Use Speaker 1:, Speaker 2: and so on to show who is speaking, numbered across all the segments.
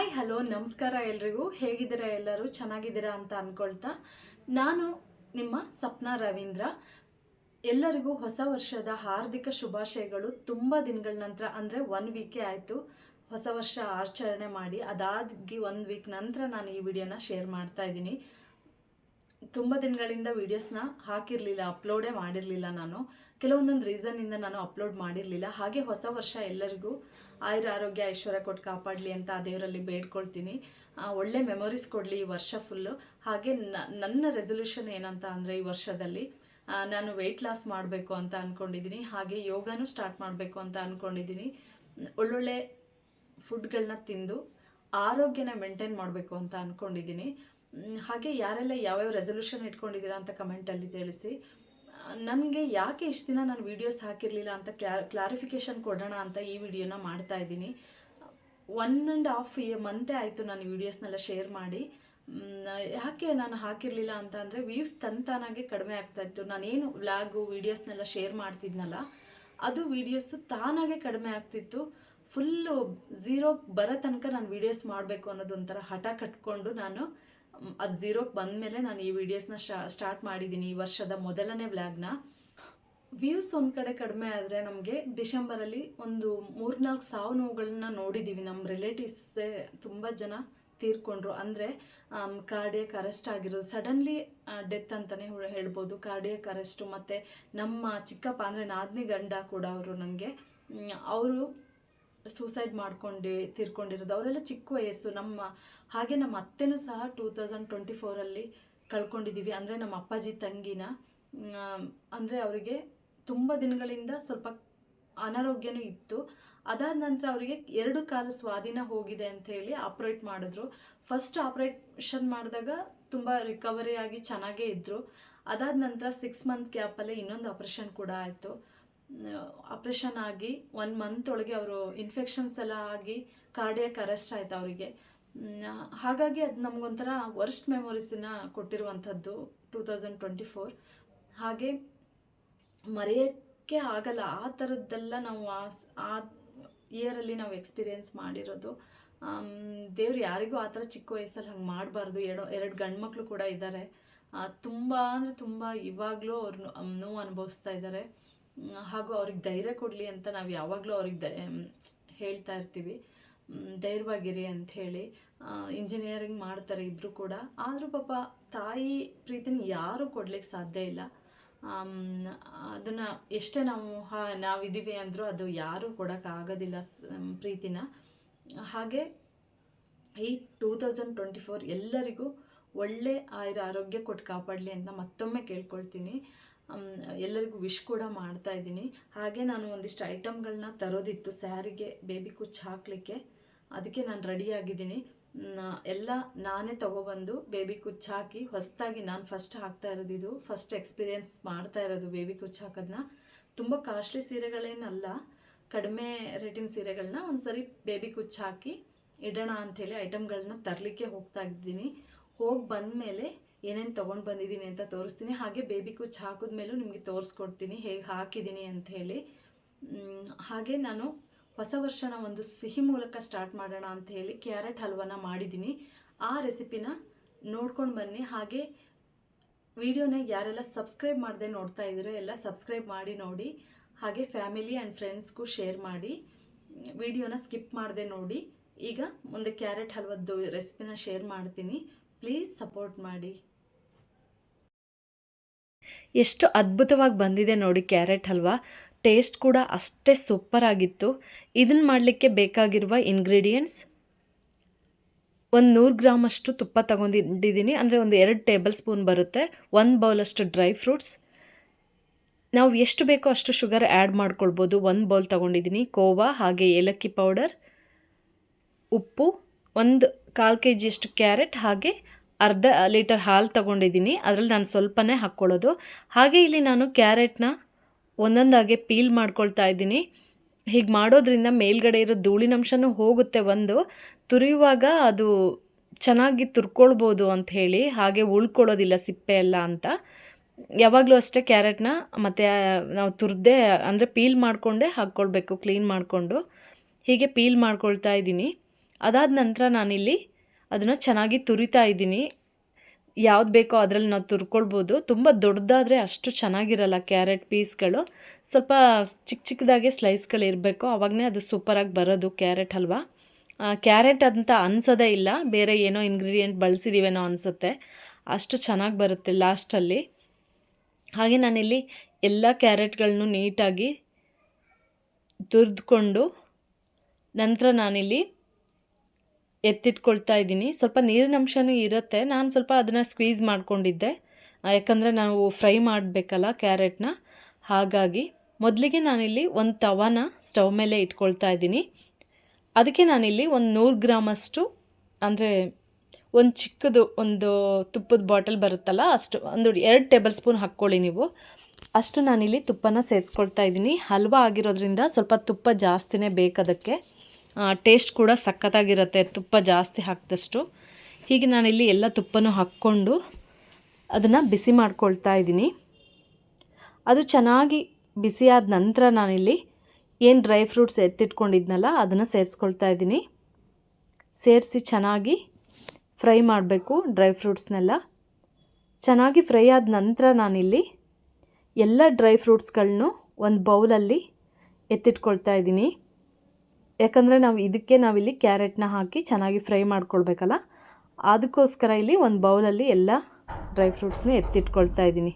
Speaker 1: Hi hello ನಮಸ್ಕಾರ ಎಲ್ರಿಗೂ. ಹೇಗಿದ್ದೀರಾ? ಎಲ್ಲರೂ ಚೆನ್ನಾಗಿದ್ದೀರಾ ಅಂತ ಅಂದ್ಕೊಳ್ತಾ ನಾನು ನಿಮ್ಮ ಸಪ್ನಾ ರವೀಂದ್ರ. ಎಲ್ಲರಿಗೂ ಹೊಸ ವರ್ಷದ ಹಾರ್ದಿಕ ಶುಭಾಶಯಗಳು. ತುಂಬ ದಿನಗಳ ನಂತರ ಅಂದರೆ 1 ವೀಕೇ ಆಯಿತು ಹೊಸ ವರ್ಷ ಆಚರಣೆ ಮಾಡಿ. ಅದಾಗಿ 1 ವೀಕ್ ನಂತರ ನಾನು ಈ ವಿಡಿಯೋನ ಶೇರ್ ಮಾಡ್ತಾ ಇದ್ದೀನಿ. ತುಂಬ ದಿನಗಳಿಂದ ವೀಡಿಯೋಸ್ನ ಹಾಕಿರಲಿಲ್ಲ, ಅಪ್ಲೋಡೇ ಮಾಡಿರಲಿಲ್ಲ. ನಾನು ಕೆಲವೊಂದೊಂದು ರೀಸನ್ನಿಂದ ನಾನು ಅಪ್ಲೋಡ್ ಮಾಡಿರಲಿಲ್ಲ. ಹಾಗೆ ಹೊಸ ವರ್ಷ ಎಲ್ಲರಿಗೂ ಆಯುರ ಆರೋಗ್ಯ ಐಶ್ವರ್ಯ ಕೊಟ್ಟು ಕಾಪಾಡಲಿ ಅಂತ ಆ ದೇವರಲ್ಲಿ ಬೇಡ್ಕೊಳ್ತೀನಿ. ಒಳ್ಳೆ ಮೆಮೊರೀಸ್ ಕೊಡಲಿ ಈ ವರ್ಷ ಫುಲ್ಲು. ಹಾಗೆ ನನ್ನ ರೆಸೊಲ್ಯೂಷನ್ ಏನಂತ ಅಂದರೆ ಈ ವರ್ಷದಲ್ಲಿ ನಾನು ವೆಯ್ಟ್ ಲಾಸ್ ಮಾಡಬೇಕು ಅಂತ ಅಂದ್ಕೊಂಡಿದ್ದೀನಿ. ಹಾಗೆ ಯೋಗನೂ ಸ್ಟಾರ್ಟ್ ಮಾಡಬೇಕು ಅಂತ ಅಂದ್ಕೊಂಡಿದ್ದೀನಿ. ಒಳ್ಳೊಳ್ಳೆ ಫುಡ್ಗಳನ್ನ ತಿಂದು ಆರೋಗ್ಯನ ಮೇಂಟೈನ್ ಮಾಡಬೇಕು ಅಂತ ಅಂದ್ಕೊಂಡಿದ್ದೀನಿ. ಹಾಗೆ ಯಾರೆಲ್ಲ ಯಾವ್ಯಾವ ರೆಸೊಲ್ಯೂಷನ್ ಇಟ್ಕೊಂಡಿದ್ದೀರಾ ಅಂತ ಕಮೆಂಟಲ್ಲಿ ತಿಳಿಸಿ. ನನಗೆ ಯಾಕೆ ಇಷ್ಟು ದಿನ ನಾನು ವೀಡಿಯೋಸ್ ಹಾಕಿರಲಿಲ್ಲ ಅಂತ ಕ್ಲಾರಿಫಿಕೇಷನ್ ಕೊಡೋಣ ಅಂತ ಈ ವಿಡಿಯೋನ ಮಾಡ್ತಾ ಇದ್ದೀನಿ. 1.5 ಮಂತೇ ಆಯಿತು ನಾನು ವೀಡಿಯೋಸ್ನೆಲ್ಲ ಶೇರ್ ಮಾಡಿ. ಯಾಕೆ ನಾನು ಹಾಕಿರಲಿಲ್ಲ ಅಂತ ಅಂದರೆ ವ್ಯೂಸ್ ತಾನಾಗೆ ಕಡಿಮೆ ಆಗ್ತಾಯಿತ್ತು. ನಾನೇನು ವ್ಲಾಗು ವೀಡಿಯೋಸ್ನೆಲ್ಲ ಶೇರ್ ಮಾಡ್ತಿದ್ನಲ್ಲ, ಅದು ವೀಡಿಯೋಸು ತಾನಾಗೆ ಕಡಿಮೆ ಆಗ್ತಿತ್ತು. ಫುಲ್ಲು ಝೀರೋಗೆ ಬರೋ ತನಕ ನಾನು ವೀಡಿಯೋಸ್ ಮಾಡಬೇಕು ಅನ್ನೋದೊಂಥರ ಹಠ ಕಟ್ಕೊಂಡು ನಾನು ಅದು ಝೀರೋಗೆ ಬಂದಮೇಲೆ ನಾನು ಈ ವಿಡಿಯೋಸ್ನ ಸ್ಟಾರ್ಟ್ ಮಾಡಿದ್ದೀನಿ. ಈ ವರ್ಷದ ಮೊದಲನೇ ವ್ಲಾಗ್ನ. ವ್ಯೂಸ್ ಒಂದು ಕಡೆ ಕಡಿಮೆ ಆದರೆ ನಮಗೆ ಡಿಸೆಂಬರಲ್ಲಿ ಒಂದು 3-4 ಸಾವು ನೋವುಗಳನ್ನ ನೋಡಿದ್ದೀವಿ. ನಮ್ಮ ರಿಲೇಟಿವ್ಸೇ ತುಂಬ ಜನ ತೀರ್ಕೊಂಡ್ರು. ಅಂದರೆ ಕಾರ್ಡಿಯಕ್ ಅರೆಸ್ಟ್ ಆಗಿರೋದು, ಸಡನ್ಲಿ ಡೆತ್ ಅಂತಲೇ ಹೇಳ್ಬೋದು. Cardiac arrest. ಮತ್ತು ನಮ್ಮ ಚಿಕ್ಕಪ್ಪ ಅಂದರೆ ನಾದಿನಿ ಗಂಡ ಕೂಡ ನನಗೆ ಅವರು ಸೂಸೈಡ್ ಮಾಡ್ಕೊಂಡು ತೀರ್ಕೊಂಡಿರೋದು. ಅವರೆಲ್ಲ ಚಿಕ್ಕ ವಯಸ್ಸು. ಹಾಗೆ ನಮ್ಮ ಅತ್ತೆನೂ ಸಹ 2024 ಕಳ್ಕೊಂಡಿದ್ದೀವಿ. ಅಂದರೆ ನಮ್ಮ ಅಪ್ಪಾಜಿ ತಂಗಿನ. ಅಂದರೆ ಅವರಿಗೆ ತುಂಬ ದಿನಗಳಿಂದ ಸ್ವಲ್ಪ ಅನಾರೋಗ್ಯನೂ ಇತ್ತು. ಅದಾದ ನಂತರ ಅವರಿಗೆ 2 ಕಾಲು ಸ್ವಾಧೀನ ಹೋಗಿದೆ ಅಂಥೇಳಿ ಆಪ್ರೇಟ್ ಮಾಡಿದ್ರು. ಫಸ್ಟ್ ಆಪ್ರೇಷನ್ ಮಾಡಿದಾಗ ತುಂಬ ರಿಕವರಿ ಆಗಿ ಚೆನ್ನಾಗೇ ಇದ್ದರು. ಅದಾದ ನಂತರ 6 ಮಂತ್ ಗ್ಯಾಪಲ್ಲೇ ಇನ್ನೊಂದು ಆಪ್ರೇಷನ್ ಕೂಡ ಆಯಿತು. ಆಪ್ರೇಷನ್ ಆಗಿ 1 ಮಂತ್ ಒಳಗೆ ಅವರು ಇನ್ಫೆಕ್ಷನ್ಸ್ ಎಲ್ಲ ಆಗಿ ಕಾರ್ಡಿಯಕ್ ಅರೆಸ್ಟ್ ಆಯಿತು ಅವರಿಗೆ. ಹಾಗಾಗಿ ಅದು ನಮಗೊಂಥರ ವರ್ಸ್ಟ್ ಮೆಮೊರೀಸನ್ನ ಕೊಟ್ಟಿರುವಂಥದ್ದು 2024. ಹಾಗೆ ಮರೆಯೋಕ್ಕೆ ಆಗಲ್ಲ. ಆ ಥರದ್ದೆಲ್ಲ ನಾವು ಆ ಇಯರಲ್ಲಿ ನಾವು ಎಕ್ಸ್ಪೀರಿಯೆನ್ಸ್ ಮಾಡಿರೋದು. ದೇವ್ರು ಯಾರಿಗೂ ಆ ಥರ ಚಿಕ್ಕ ವಯಸ್ಸಲ್ಲಿ ಹಂಗೆ ಮಾಡಬಾರ್ದು. 2 ಗಂಡು ಮಕ್ಕಳು ಕೂಡ ಇದ್ದಾರೆ. ತುಂಬ ಅಂದರೆ ತುಂಬ ಇವಾಗಲೂ ಅವ್ರು ನೋವು ಅನುಭವಿಸ್ತಾ ಇದ್ದಾರೆ. ಹಾಗೂ ಅವ್ರಿಗೆ ಧೈರ್ಯ ಕೊಡಲಿ ಅಂತ ನಾವು ಯಾವಾಗಲೂ ಅವ್ರಿಗೆ ಹೇಳ್ತಾ ಇರ್ತೀವಿ, ಧೈರ್ಯವಾಗಿರಿ ಅಂಥೇಳಿ. ಇಂಜಿನಿಯರಿಂಗ್ ಮಾಡ್ತಾರೆ ಇಬ್ಬರು ಕೂಡ. ಆದರೂ ಪಾಪ ತಾಯಿ ಪ್ರೀತಿನ ಯಾರೂ ಕೊಡ್ಲಿಕ್ಕೆ ಸಾಧ್ಯ ಇಲ್ಲ. ಅದನ್ನು ಎಷ್ಟೇ ನಾವಿದ್ದೀವಿ ಅಂದರೂ ಅದು ಯಾರೂ ಕೊಡೋಕ್ಕಾಗೋದಿಲ್ಲ ಪ್ರೀತಿನ. ಹಾಗೆ ಈ 2024 ಎಲ್ಲರಿಗೂ ಒಳ್ಳೆ ಆಯುರ ಆರೋಗ್ಯ ಕೊಟ್ಟು ಕಾಪಾಡಲಿ ಅಂತ ಮತ್ತೊಮ್ಮೆ ಕೇಳ್ಕೊಳ್ತೀನಿ. ಎಲ್ಲರಿಗೂ ವಿಶ್ ಕೂಡ ಮಾಡ್ತಾ ಇದ್ದೀನಿ. ಹಾಗೆ ನಾನು ಒಂದಿಷ್ಟು ಐಟಮ್ಗಳನ್ನ ತರೋದಿತ್ತು ಸ್ಯಾರಿಗೆ ಬೇಬಿ ಕುಚ್ಚು ಹಾಕಲಿಕ್ಕೆ. ಅದಕ್ಕೆ ನಾನು ರೆಡಿಯಾಗಿದ್ದೀನಿ. ಎಲ್ಲ ನಾನೇ ತೊಗೊಬಂದು ಬೇಬಿ ಕುಚ್ಚು ಹಾಕಿ ಹೊಸದಾಗಿ ನಾನು ಫಸ್ಟ್ ಹಾಕ್ತಾ ಇರೋದು. ಇದು ಫಸ್ಟ್ ಎಕ್ಸ್ಪೀರಿಯೆನ್ಸ್ ಮಾಡ್ತಾ ಇರೋದು ಬೇಬಿ ಕುಚ್ಚು ಹಾಕೋದನ್ನ. ತುಂಬ ಕಾಸ್ಟ್ಲಿ ಸೀರೆಗಳೇನಲ್ಲ, ಕಡಿಮೆ ರೇಟಿನ ಸೀರೆಗಳನ್ನ ಒಂದ್ಸರಿ ಬೇಬಿ ಕುಚ್ಚು ಹಾಕಿ ಇಡೋಣ ಅಂಥೇಳಿ ಐಟಮ್ಗಳನ್ನ ತರಲಿಕ್ಕೆ ಹೋಗ್ತಾ ಇದ್ದೀನಿ. ಹೋಗಿ ಬಂದಮೇಲೆ ಏನೇನು ತೊಗೊಂಡು ಬಂದಿದ್ದೀನಿ ಅಂತ ತೋರಿಸ್ತೀನಿ. ಹಾಗೆ ಬೇಬಿ ಕುಚ್ಚು ಹಾಕಿದ್ಮೇಲೂ ನಿಮಗೆ ತೋರಿಸ್ಕೊಡ್ತೀನಿ ಹೇಗೆ ಹಾಕಿದ್ದೀನಿ ಅಂಥೇಳಿ. ಹಾಗೆ ನಾನು ಹೊಸ ವರ್ಷನ ಒಂದು ಸಿಹಿ ಮೂಲಕ ಸ್ಟಾರ್ಟ್ ಮಾಡೋಣ ಅಂಥೇಳಿ ಕ್ಯಾರೆಟ್ ಹಲ್ವಾನ ಮಾಡಿದ್ದೀನಿ. ಆ ರೆಸಿಪಿನ ನೋಡ್ಕೊಂಡು ಬನ್ನಿ. ಹಾಗೆ ವಿಡಿಯೋನ ಯಾರೆಲ್ಲ ಸಬ್ಸ್ಕ್ರೈಬ್ ಮಾಡದೆ ನೋಡ್ತಾ ಇದ್ದೀರೋ ಎಲ್ಲ ಸಬ್ಸ್ಕ್ರೈಬ್ ಮಾಡಿ ನೋಡಿ. ಹಾಗೆ ಫ್ಯಾಮಿಲಿ ಆ್ಯಂಡ್ ಫ್ರೆಂಡ್ಸ್ಗೂ ಶೇರ್ ಮಾಡಿ. ವಿಡಿಯೋನ ಸ್ಕಿಪ್ ಮಾಡದೆ ನೋಡಿ. ಈಗ ಮುಂದೆ ಕ್ಯಾರೆಟ್ ಹಲ್ವದ್ದು ರೆಸಿಪಿನ ಶೇರ್ ಮಾಡ್ತೀನಿ. ಪ್ಲೀಸ್ ಸಪೋರ್ಟ್ ಮಾಡಿ. ಎಷ್ಟು ಅದ್ಭುತವಾಗಿ ಬಂದಿದೆ ನೋಡಿ ಕ್ಯಾರೆಟ್ ಹಲ್ವಾ. ಟೇಸ್ಟ್ ಕೂಡ ಅಷ್ಟೇ ಸೂಪರ್ ಆಗಿತ್ತು. ಇದನ್ನು ಮಾಡಲಿಕ್ಕೆ ಬೇಕಾಗಿರುವ ಇಂಗ್ರೀಡಿಯೆಂಟ್ಸ್: ಒಂದು 100 ಗ್ರಾಮಷ್ಟು ತುಪ್ಪ ತಗೊಂಡಿದ್ದೀನಿ. ಅಂದರೆ ಒಂದು 2 ಟೇಬಲ್ ಸ್ಪೂನ್ ಬರುತ್ತೆ. 1 ಬೌಲಷ್ಟು ಡ್ರೈ ಫ್ರೂಟ್ಸ್. ನಾವು ಎಷ್ಟು ಬೇಕೋ ಅಷ್ಟು ಶುಗರ್ ಆ್ಯಡ್ ಮಾಡ್ಕೊಳ್ಬೋದು. 1 ಬೌಲ್ ತಗೊಂಡಿದ್ದೀನಿ. ಕೋವಾ, ಹಾಗೆ ಏಲಕ್ಕಿ ಪೌಡರ್, ಉಪ್ಪು, 1/4 kg ಕ್ಯಾರೆಟ್, ಹಾಗೆ ಅರ್ಧ ಲೀಟರ್ ಹಾಲು ತಗೊಂಡಿದ್ದೀನಿ. ಅದರಲ್ಲಿ ನಾನು ಸ್ವಲ್ಪನೇ ಹಾಕ್ಕೊಳ್ಳೋದು. ಹಾಗೆ ಇಲ್ಲಿ ನಾನು ಕ್ಯಾರೆಟ್ನ ಒಂದೊಂದಾಗೆ ಪೀಲ್ ಮಾಡ್ಕೊಳ್ತಾ ಇದ್ದೀನಿ. ಹೀಗೆ ಮಾಡೋದ್ರಿಂದ ಮೇಲ್ಗಡೆ ಇರೋ ಧೂಳಿನಂಶನೂ ಹೋಗುತ್ತೆ. ತುರಿಯುವಾಗ ಅದು ಚೆನ್ನಾಗಿ ತುರ್ಕೊಳ್ಬೋದು ಅಂಥೇಳಿ, ಹಾಗೆ ಉಳ್ಕೊಳ್ಳೋದಿಲ್ಲ ಸಿಪ್ಪೆ ಎಲ್ಲ ಅಂತ. ಯಾವಾಗಲೂ ಅಷ್ಟೇ ಕ್ಯಾರೆಟ್ನ ಮತ್ತು ನಾವು ತುರಿದೇ ಅಂದರೆ ಪೀಲ್ ಮಾಡಿಕೊಂಡೇ ಹಾಕ್ಕೊಳ್ಬೇಕು, ಕ್ಲೀನ್ ಮಾಡಿಕೊಂಡು. ಹೀಗೆ ಪೀಲ್ ಮಾಡ್ಕೊಳ್ತಾ ಇದ್ದೀನಿ. ಅದಾದ ನಂತರ ನಾನಿಲ್ಲಿ ಅದನ್ನು ಚೆನ್ನಾಗಿ ತುರಿತಾ ಇದ್ದೀನಿ. ಯಾವ್ದು ಬೇಕೋ ಅದರಲ್ಲಿ ನಾವು ತುರ್ಕೊಳ್ಬೋದು. ತುಂಬ ದೊಡ್ಡದಾದರೆ ಅಷ್ಟು ಚೆನ್ನಾಗಿರಲ್ಲ ಕ್ಯಾರೆಟ್ ಪೀಸ್ಗಳು. ಸ್ವಲ್ಪ ಚಿಕ್ಕ ಚಿಕ್ಕದಾಗೆ ಸ್ಲೈಸ್ಗಳಿರಬೇಕು, ಆವಾಗಲೇ ಅದು ಸೂಪರಾಗಿ ಬರೋದು ಕ್ಯಾರೆಟ್ ಹಲ್ವಾ. ಕ್ಯಾರೆಟ್ ಅಂತ ಅನಿಸೋದೇ ಇಲ್ಲ, ಬೇರೆ ಏನೋ ಇಂಗ್ರೀಡಿಯೆಂಟ್ ಬಳಸಿದ್ದೀವೇನೋ ಅನಿಸುತ್ತೆ, ಅಷ್ಟು ಚೆನ್ನಾಗಿ ಬರುತ್ತೆ ಲಾಸ್ಟಲ್ಲಿ. ಹಾಗೆ ನಾನಿಲ್ಲಿ ಎಲ್ಲ ಕ್ಯಾರೆಟ್ಗಳನ್ನು ನೀಟಾಗಿ ತುರಿದುಕೊಂಡು ನಂತರ ನಾನಿಲ್ಲಿ ಎತ್ತಿಟ್ಕೊಳ್ತಾ ಇದ್ದೀನಿ. ಸ್ವಲ್ಪ ನೀರಿನ ಅಂಶನೂ ಇರುತ್ತೆ, ನಾನು ಸ್ವಲ್ಪ ಅದನ್ನು ಸ್ಕ್ವೀಸ್ ಮಾಡ್ಕೊಂಡಿದ್ದೆ, ಯಾಕಂದರೆ ನಾವು ಫ್ರೈ ಮಾಡಬೇಕಲ್ಲ ಕ್ಯಾರೆಟ್ನ. ಹಾಗಾಗಿ ಮೊದಲಿಗೆ ನಾನಿಲ್ಲಿ ಒಂದು ತವಾನ ಸ್ಟವ್ ಮೇಲೆ ಇಟ್ಕೊಳ್ತಾ ಇದ್ದೀನಿ. ಅದಕ್ಕೆ ನಾನಿಲ್ಲಿ ಒಂದು 100 ಗ್ರಾಮಷ್ಟು, ಅಂದರೆ ಒಂದು ಚಿಕ್ಕದು ಒಂದು ತುಪ್ಪದ ಬಾಟಲ್ ಬರುತ್ತಲ್ಲ ಅಷ್ಟು, ಒಂದು 2 ಟೇಬಲ್ ಸ್ಪೂನ್ ಹಾಕ್ಕೊಳ್ಳಿ ನೀವು. ಅಷ್ಟು ನಾನಿಲ್ಲಿ ತುಪ್ಪನ ಸೇರಿಸ್ಕೊಳ್ತಾ ಇದ್ದೀನಿ. ಹಲ್ವಾ ಆಗಿರೋದ್ರಿಂದ ಸ್ವಲ್ಪ ತುಪ್ಪ ಜಾಸ್ತಿನೇ ಬೇಕದಕ್ಕೆ, ಟೇಸ್ಟ್ ಕೂಡ ಸಖತ್ತಾಗಿರುತ್ತೆ ತುಪ್ಪ ಜಾಸ್ತಿ ಹಾಕಿದಷ್ಟು. ಹೀಗೆ ನಾನಿಲ್ಲಿ ಎಲ್ಲ ತುಪ್ಪನೂ ಹಾಕ್ಕೊಂಡು ಅದನ್ನು ಬಿಸಿ ಮಾಡ್ಕೊಳ್ತಾ ಇದ್ದೀನಿ. ಅದು ಚೆನ್ನಾಗಿ ಬಿಸಿಯಾದ ನಂತರ ನಾನಿಲ್ಲಿ ಏನು ಡ್ರೈ ಫ್ರೂಟ್ಸ್ ಎತ್ತಿಟ್ಕೊಂಡಿದ್ನಲ್ಲ ಅದನ್ನು ಸೇರಿಸ್ಕೊಳ್ತಾ ಇದ್ದೀನಿ. ಸೇರಿಸಿ ಚೆನ್ನಾಗಿ ಫ್ರೈ ಮಾಡಬೇಕು ಡ್ರೈ ಫ್ರೂಟ್ಸ್ನೆಲ್ಲ. ಚೆನ್ನಾಗಿ ಫ್ರೈ ಆದ ನಂತರ ನಾನಿಲ್ಲಿ ಎಲ್ಲ ಡ್ರೈ ಫ್ರೂಟ್ಸ್ಗಳನ್ನು ಒಂದು ಬೌಲಲ್ಲಿ ಎತ್ತಿಟ್ಕೊಳ್ತಾ ಇದ್ದೀನಿ. ಯಾಕಂದರೆ ನಾವಿಲ್ಲಿ ಕ್ಯಾರೆಟ್ನ ಹಾಕಿ ಚೆನ್ನಾಗಿ ಫ್ರೈ ಮಾಡ್ಕೊಳ್ಬೇಕಲ್ಲ, ಅದಕ್ಕೋಸ್ಕರ ಇಲ್ಲಿ ಒಂದು ಬೌಲಲ್ಲಿ ಎಲ್ಲ ಡ್ರೈ ಫ್ರೂಟ್ಸ್ನ ಎತ್ತಿಟ್ಕೊಳ್ತಾ ಇದ್ದೀನಿ.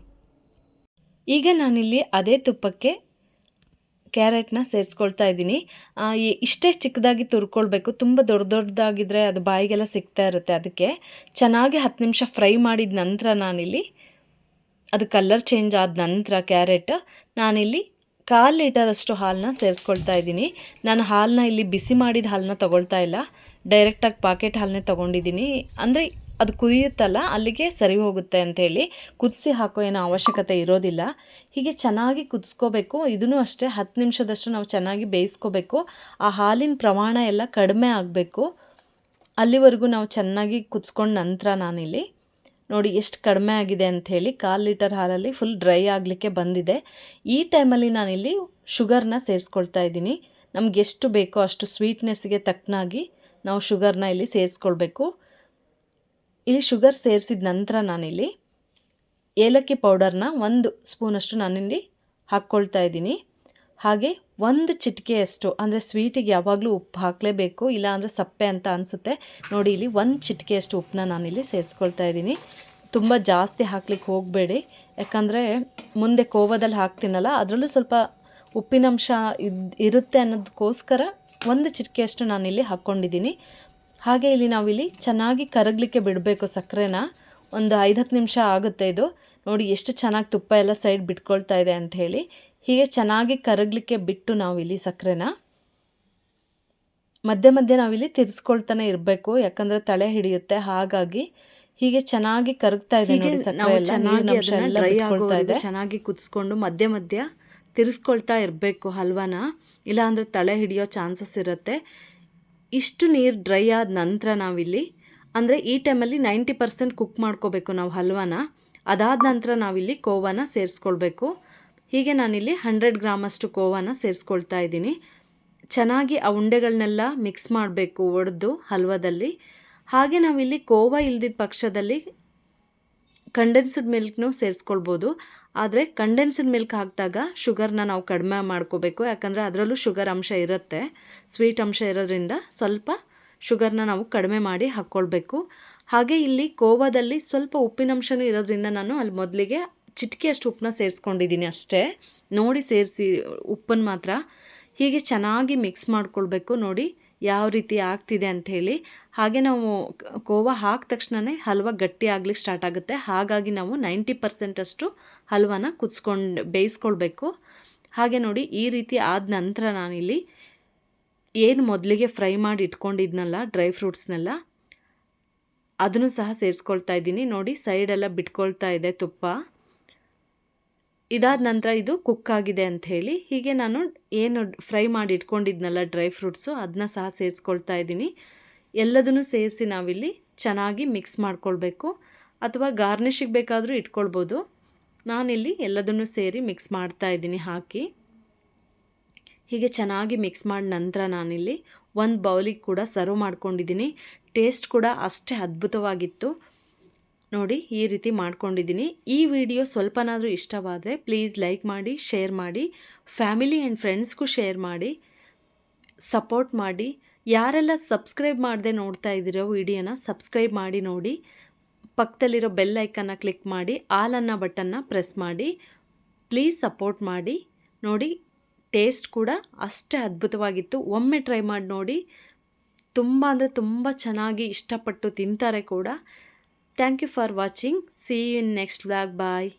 Speaker 1: ಈಗ ನಾನಿಲ್ಲಿ ಅದೇ ತುಪ್ಪಕ್ಕೆ ಕ್ಯಾರೆಟ್ನ ಸೇರಿಸ್ಕೊಳ್ತಾ ಇದ್ದೀನಿ. ಇಷ್ಟೇ ಚಿಕ್ಕದಾಗಿ ತುರ್ಕೊಳ್ಬೇಕು, ತುಂಬ ದೊಡ್ಡದಾಗಿದ್ದರೆ ಅದು ಬಾಯಿಗೆಲ್ಲ ಸಿಗ್ತಾ ಇರುತ್ತೆ. ಅದಕ್ಕೆ ಚೆನ್ನಾಗಿ 10 ನಿಮಿಷ ಫ್ರೈ ಮಾಡಿದ ನಂತರ ನಾನಿಲ್ಲಿ ಅದು ಕಲರ್ ಚೇಂಜ್ ಆದ ನಂತರ ಕ್ಯಾರೆಟ್ ನಾನಿಲ್ಲಿ 1/4 ಲೀಟರಷ್ಟು ಹಾಲನ್ನ ಸೇರಿಸ್ಕೊಳ್ತಾ ಇದ್ದೀನಿ. ನಾನು ಹಾಲನ್ನ ಇಲ್ಲಿ ಬಿಸಿ ಮಾಡಿದ ಹಾಲನ್ನ ತೊಗೊಳ್ತಾ ಇಲ್ಲ, ಡೈರೆಕ್ಟಾಗಿ ಪಾಕೆಟ್ ಹಾಲನ್ನೇ ತೊಗೊಂಡಿದ್ದೀನಿ. ಅಂದರೆ ಅದು ಕುದಿಯುತ್ತಲ್ಲ ಅಲ್ಲಿಗೆ ಸರಿ ಹೋಗುತ್ತೆ ಅಂಥೇಳಿ ಕುದಿಸಿ ಹಾಕೋ ಏನೋ ಅವಶ್ಯಕತೆ ಇರೋದಿಲ್ಲ. ಹೀಗೆ ಚೆನ್ನಾಗಿ ಕುದಿಸ್ಕೋಬೇಕು. ಇದೂ ಅಷ್ಟೇ 10 ನಿಮಿಷದಷ್ಟು ನಾವು ಚೆನ್ನಾಗಿ ಬೇಯಿಸ್ಕೋಬೇಕು. ಆ ಹಾಲಿನ ಪ್ರಮಾಣ ಎಲ್ಲ ಕಡಿಮೆ ಆಗಬೇಕು, ಅಲ್ಲಿವರೆಗೂ ನಾವು ಚೆನ್ನಾಗಿ ಕುದಿಸ್ಕೊಂಡ ನಂತರ ನಾನಿಲ್ಲಿ ನೋಡಿ ಎಷ್ಟು ಕಡಿಮೆ ಆಗಿದೆ ಅಂಥೇಳಿ 1/4 ಲೀಟರ್ ಹಾಲಲ್ಲಿ ಫುಲ್ ಡ್ರೈ ಆಗಲಿಕ್ಕೆ ಬಂದಿದೆ. ಈ ಟೈಮಲ್ಲಿ ನಾನಿಲ್ಲಿ ಶುಗರ್ನ ಸೇರಿಸ್ಕೊಳ್ತಾ ಇದ್ದೀನಿ. ನಮ್ಗೆ ಎಷ್ಟು ಬೇಕೋ ಅಷ್ಟು ಸ್ವೀಟ್ನೆಸ್ಗೆ ತಕ್ಕನಾಗಿ ನಾವು ಶುಗರ್ನ ಇಲ್ಲಿ ಸೇರಿಸ್ಕೊಳ್ಬೇಕು. ಇಲ್ಲಿ ಶುಗರ್ ಸೇರಿಸಿದ ನಂತರ ನಾನಿಲ್ಲಿ ಏಲಕ್ಕಿ ಪೌಡರ್ನ 1 ಸ್ಪೂನಷ್ಟು ನಾನಿಲ್ಲಿ ಹಾಕ್ಕೊಳ್ತಾ ಇದ್ದೀನಿ. ಹಾಗೆ 1 ಚಿಟಿಕೆಯಷ್ಟು, ಅಂದರೆ ಸ್ವೀಟಿಗೆ ಯಾವಾಗಲೂ ಉಪ್ಪು ಹಾಕಲೇಬೇಕು, ಇಲ್ಲ ಅಂದರೆ ಸಪ್ಪೆ ಅಂತ ಅನಿಸುತ್ತೆ. ನೋಡಿ ಇಲ್ಲಿ 1 ಚಿಟಿಕೆಯಷ್ಟು ಉಪ್ಪನ್ನ ನಾನಿಲ್ಲಿ ಸೇರಿಸ್ಕೊಳ್ತಾ ಇದ್ದೀನಿ. ತುಂಬ ಜಾಸ್ತಿ ಹಾಕ್ಲಿಕ್ಕೆ ಹೋಗಬೇಡಿ, ಯಾಕಂದರೆ ಮುಂದೆ ಕೋವಾದಲ್ಲಿ ಹಾಕ್ತೀನಲ್ಲ ಅದರಲ್ಲೂ ಸ್ವಲ್ಪ ಉಪ್ಪಿನಂಶ ಇರುತ್ತೆ ಅನ್ನೋದಕ್ಕೋಸ್ಕರ 1 ಚಿಟಿಕೆಯಷ್ಟು ನಾನಿಲ್ಲಿ ಹಾಕ್ಕೊಂಡಿದ್ದೀನಿ. ಹಾಗೆ ಇಲ್ಲಿ ನಾವಿಲ್ಲಿ ಚೆನ್ನಾಗಿ ಕರಗಲಿಕ್ಕೆ ಬಿಡಬೇಕು ಸಕ್ಕರೆನ. ಒಂದು 5-10 ನಿಮಿಷ ಆಗುತ್ತೆ ಇದು. ನೋಡಿ ಎಷ್ಟು ಚೆನ್ನಾಗಿ ತುಪ್ಪ ಎಲ್ಲ ಸೈಡ್ ಬಿಟ್ಕೊಳ್ತಾ ಇದೆ ಅಂಥೇಳಿ. ಹೀಗೆ ಚೆನ್ನಾಗಿ ಕರಗಲಿಕ್ಕೆ ಬಿಟ್ಟು ನಾವಿಲ್ಲಿ ಸಕ್ಕರೆನ ಮಧ್ಯೆ ಮಧ್ಯೆ ನಾವಿಲ್ಲಿ ತಿರ್ಸ್ಕೊಳ್ತಾನೆ ಇರಬೇಕು, ಯಾಕಂದರೆ ತಳೆ ಹಿಡಿಯುತ್ತೆ. ಹಾಗಾಗಿ ಹೀಗೆ ಚೆನ್ನಾಗಿ ಕರಗ್ತಾ ಇದೆ ನೋಡಿ ಸಕ್ಕರೆ ಎಲ್ಲ, ಡ್ರೈ ಆಗೋಳ್ತಾ ಇದೆ. ಚೆನ್ನಾಗಿ ಕುದಿಸ್ಕೊಂಡು ಮಧ್ಯೆ ಮಧ್ಯ ತಿರ್ಸ್ಕೊಳ್ತಾ ಇರಬೇಕು ಹಲ್ವಾನ, ಇಲ್ಲ ಅಂದರೆ ತಳೆ ಹಿಡಿಯೋ ಚಾನ್ಸಸ್ ಇರುತ್ತೆ. ಇಷ್ಟು ನೀರು ಡ್ರೈ ಆದ ನಂತರ ನಾವಿಲ್ಲಿ, ಅಂದರೆ ಈ ಟೈಮಲ್ಲಿ 90% ಕುಕ್ ಮಾಡ್ಕೋಬೇಕು ನಾವು ಹಲ್ವಾನ. ಅದಾದ ನಂತರ ನಾವಿಲ್ಲಿ ಕೋವಾನ ಸೇರಿಸ್ಕೊಳ್ಬೇಕು. ಹೀಗೆ ನಾನಿಲ್ಲಿ 100 ಗ್ರಾಮಷ್ಟು ಕೋವಾನ ಸೇರಿಸ್ಕೊಳ್ತಾ ಇದ್ದೀನಿ. ಚೆನ್ನಾಗಿ ಆ ಉಂಡೆಗಳನ್ನೆಲ್ಲ ಮಿಕ್ಸ್ ಮಾಡಬೇಕು ಒಡೆದು ಹಲ್ವಾದಲ್ಲಿ. ಹಾಗೆ ನಾವಿಲ್ಲಿ ಕೋವಾ ಇಲ್ದಿದ್ದ ಪಕ್ಷದಲ್ಲಿ ಕಂಡೆನ್ಸ್ಡ್ ಮಿಲ್ಕ್ನೂ ಸೇರಿಸ್ಕೊಳ್ಬೋದು. ಆದರೆ ಕಂಡೆನ್ಸ್ಡ್ ಮಿಲ್ಕ್ ಹಾಕಿದಾಗ ಶುಗರ್ನ ನಾವು ಕಡಿಮೆ ಮಾಡ್ಕೋಬೇಕು, ಯಾಕಂದರೆ ಅದರಲ್ಲೂ ಶುಗರ್ ಅಂಶ ಇರುತ್ತೆ, ಸ್ವೀಟ್ ಅಂಶ ಇರೋದ್ರಿಂದ ಸ್ವಲ್ಪ ಶುಗರ್ನ ನಾವು ಕಡಿಮೆ ಮಾಡಿ ಹಾಕ್ಕೊಳ್ಬೇಕು. ಹಾಗೆ ಇಲ್ಲಿ ಕೋವಾದಲ್ಲಿ ಸ್ವಲ್ಪ ಉಪ್ಪಿನಂಶನೂ ಇರೋದ್ರಿಂದ ನಾನು ಅಲ್ಲಿ ಮೊದಲಿಗೆ ಚಿಟಿಕೆಯಷ್ಟು ಉಪ್ಪನ್ನ ಸೇರಿಸ್ಕೊಂಡಿದ್ದೀನಿ ಅಷ್ಟೇ. ನೋಡಿ ಸೇರಿಸಿ ಉಪ್ಪನ್ನು ಮಾತ್ರ. ಹೀಗೆ ಚೆನ್ನಾಗಿ ಮಿಕ್ಸ್ ಮಾಡ್ಕೊಳ್ಬೇಕು. ನೋಡಿ ಯಾವ ರೀತಿ ಆಗ್ತಿದೆ ಅಂಥೇಳಿ. ಹಾಗೆ ನಾವು ಕೋವಾ ಹಾಕಿದ ತಕ್ಷಣವೇ ಹಲ್ವಾ ಗಟ್ಟಿ ಆಗ್ಲಿಕ್ಕೆ ಸ್ಟಾರ್ಟ್ ಆಗುತ್ತೆ. ಹಾಗಾಗಿ ನಾವು 90% ಅಷ್ಟು ಹಲ್ವಾನ ಬೇಯಿಸ್ಕೊಳ್ಬೇಕು. ಹಾಗೆ ನೋಡಿ ಈ ರೀತಿ ಆದ ನಂತರ ನಾನಿಲ್ಲಿ ಏನು ಮೊದಲಿಗೆ ಫ್ರೈ ಮಾಡಿ ಇಟ್ಕೊಂಡಿದ್ನಲ್ಲ ಡ್ರೈ ಫ್ರೂಟ್ಸ್ನೆಲ್ಲ, ಅದನ್ನು ಸಹ ಸೇರಿಸ್ಕೊಳ್ತಾ ಇದ್ದೀನಿ. ನೋಡಿ ಸೈಡೆಲ್ಲ ಬಿಟ್ಕೊಳ್ತಾ ಇದೆ ತುಪ್ಪ. ಇದಾದ ನಂತರ ಇದು ಕುಕ್ ಆಗಿದೆ ಅಂಥೇಳಿ ಹೀಗೆ ನಾನು ಏನು ಫ್ರೈ ಮಾಡಿ ಇಟ್ಕೊಂಡಿದ್ನಲ್ಲ ಡ್ರೈ ಫ್ರೂಟ್ಸು ಅದನ್ನ ಸಹ ಸೇರಿಸ್ಕೊಳ್ತಾ ಇದ್ದೀನಿ. ಎಲ್ಲದನ್ನು ಸೇರಿಸಿ ನಾವಿಲ್ಲಿ ಚೆನ್ನಾಗಿ ಮಿಕ್ಸ್ ಮಾಡ್ಕೊಳ್ಬೇಕು, ಅಥವಾ ಗಾರ್ನಿಷಿಗೆ ಬೇಕಾದರೂ ಇಟ್ಕೊಳ್ಬೋದು. ನಾನಿಲ್ಲಿ ಎಲ್ಲದನ್ನು ಸೇರಿ ಮಿಕ್ಸ್ ಮಾಡ್ತಾ ಇದ್ದೀನಿ ಹಾಕಿ. ಹೀಗೆ ಚೆನ್ನಾಗಿ ಮಿಕ್ಸ್ ಮಾಡಿದ ನಂತರ ನಾನಿಲ್ಲಿ ಒಂದು ಬೌಲಿಗೆ ಕೂಡ ಸರ್ವ್ ಮಾಡ್ಕೊಂಡಿದ್ದೀನಿ. ಟೇಸ್ಟ್ ಕೂಡ ಅಷ್ಟೇ ಅದ್ಭುತವಾಗಿತ್ತು. ನೋಡಿ ಈ ರೀತಿ ಮಾಡ್ಕೊಂಡಿದ್ದೀನಿ. ಈ ವಿಡಿಯೋ ಸ್ವಲ್ಪನಾದರೂ ಇಷ್ಟವಾದರೆ ಪ್ಲೀಸ್ ಲೈಕ್ ಮಾಡಿ, ಶೇರ್ ಮಾಡಿ, ಫ್ಯಾಮಿಲಿ ಆ್ಯಂಡ್ ಫ್ರೆಂಡ್ಸ್ಗೂ ಶೇರ್ ಮಾಡಿ, ಸಪೋರ್ಟ್ ಮಾಡಿ. ಯಾರೆಲ್ಲ ಸಬ್ಸ್ಕ್ರೈಬ್ ಮಾಡದೆ ನೋಡ್ತಾ ಇದ್ದೀರೋ ವಿಡಿಯೋನ ಸಬ್ಸ್ಕ್ರೈಬ್ ಮಾಡಿ ನೋಡಿ. ಪಕ್ಕದಲ್ಲಿರೋ ಬೆಲ್ ಐಕನ್ನ ಕ್ಲಿಕ್ ಮಾಡಿ, ಆಲ್ ಅನ್ನೋ ಬಟನ್ನ ಪ್ರೆಸ್ ಮಾಡಿ. ಪ್ಲೀಸ್ ಸಪೋರ್ಟ್ ಮಾಡಿ. ನೋಡಿ ಟೇಸ್ಟ್ ಕೂಡ ಅಷ್ಟೇ ಅದ್ಭುತವಾಗಿತ್ತು. ಒಮ್ಮೆ ಟ್ರೈ ಮಾಡಿ ನೋಡಿ. ತುಂಬ ಅಂದರೆ ತುಂಬ ಚೆನ್ನಾಗಿ ಇಷ್ಟಪಟ್ಟು ತಿಂತಾರೆ ಕೂಡ. Thank you for watching. See you in next vlog. Bye.